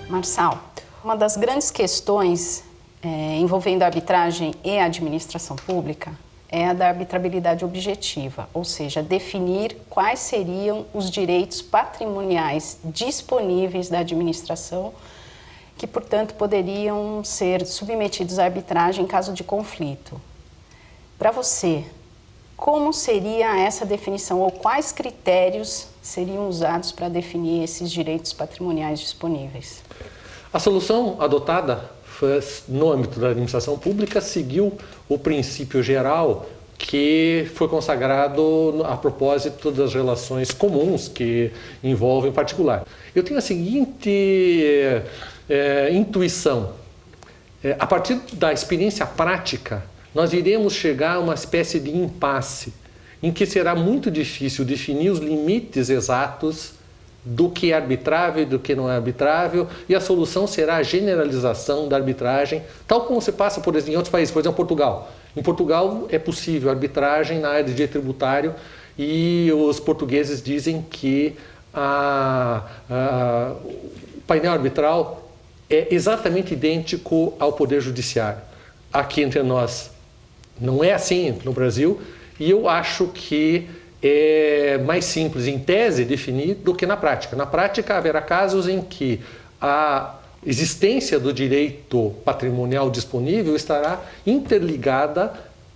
Marçal, uma das grandes questões envolvendo a arbitragem e a administração pública é a da arbitrabilidade objetiva, ou seja, definir quais seriam os direitos patrimoniais disponíveis da administração que, portanto, poderiam ser submetidos à arbitragem em caso de conflito. Para você, como seria essa definição ou quais critérios seriam usados para definir esses direitos patrimoniais disponíveis? A solução adotada no âmbito da administração pública seguiu o princípio geral que foi consagrado a propósito das relações comuns que envolvem particular. Eu tenho a seguinte intuição. A partir da experiência prática, nós iremos chegar a uma espécie de impasse, em que será muito difícil definir os limites exatos do que é arbitrável e do que não é arbitrável, e a solução será a generalização da arbitragem, tal como se passa, por exemplo, em outros países, por exemplo, Portugal. Em Portugal é possível arbitragem na área de direito tributário e os portugueses dizem que o painel arbitral é exatamente idêntico ao Poder Judiciário. Aqui entre nós não é assim no Brasil, e eu acho que é mais simples, em tese, definir do que na prática. Na prática, haverá casos em que a existência do direito patrimonial disponível estará interligada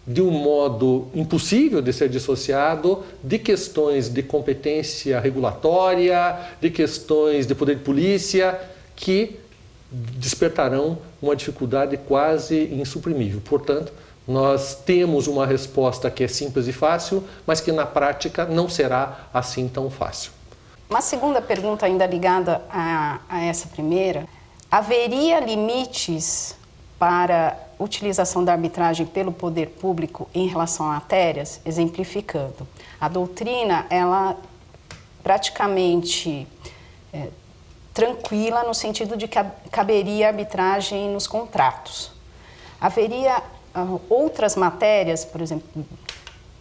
de um modo impossível de ser dissociado de questões de competência regulatória, de questões de poder de polícia, que despertarão uma dificuldade quase insuprimível. Portanto, nós temos uma resposta que é simples e fácil, mas que na prática não será assim tão fácil. Uma segunda pergunta ainda ligada a essa primeira. Haveria limites para utilização da arbitragem pelo poder público em relação a matérias? Exemplificando, a doutrina, ela praticamente tranquila no sentido de que caberia arbitragem nos contratos. Haveria outras matérias, por exemplo,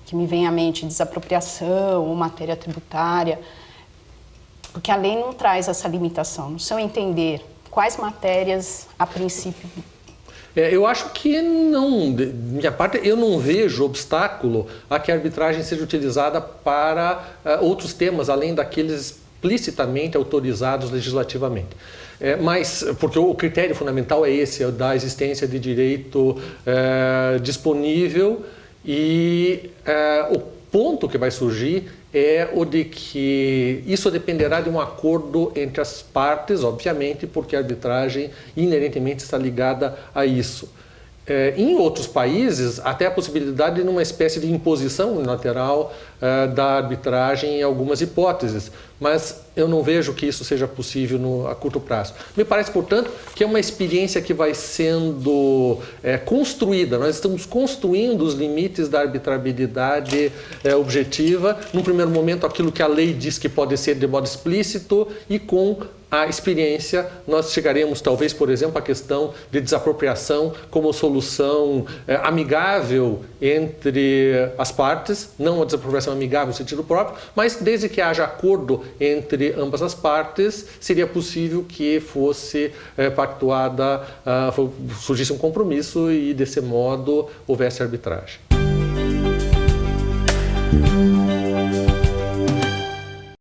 que me vem à mente, desapropriação ou matéria tributária, porque a lei não traz essa limitação. No seu entender, quais matérias, a princípio... Eu acho que não, de minha parte, eu não vejo obstáculo a que a arbitragem seja utilizada para outros temas, além daqueles explicitamente autorizados legislativamente. Mas, porque o critério fundamental é esse, da existência de direito disponível, e o ponto que vai surgir é o de que isso dependerá de um acordo entre as partes, obviamente, porque a arbitragem inerentemente está ligada a isso. Em outros países, até a possibilidade de uma espécie de imposição unilateral da arbitragem em algumas hipóteses, mas eu não vejo que isso seja possível a curto prazo. Me parece, portanto, que é uma experiência que vai sendo construída. Nós estamos construindo os limites da arbitrabilidade objetiva. Num primeiro momento, aquilo que a lei diz que pode ser de modo explícito, e com a experiência nós chegaremos, talvez, por exemplo, à questão de desapropriação como solução amigável entre as partes, não a desapropriação amigável no sentido próprio, mas desde que haja acordo entre ambas as partes, seria possível que fosse pactuada, surgisse um compromisso e, desse modo, houvesse arbitragem.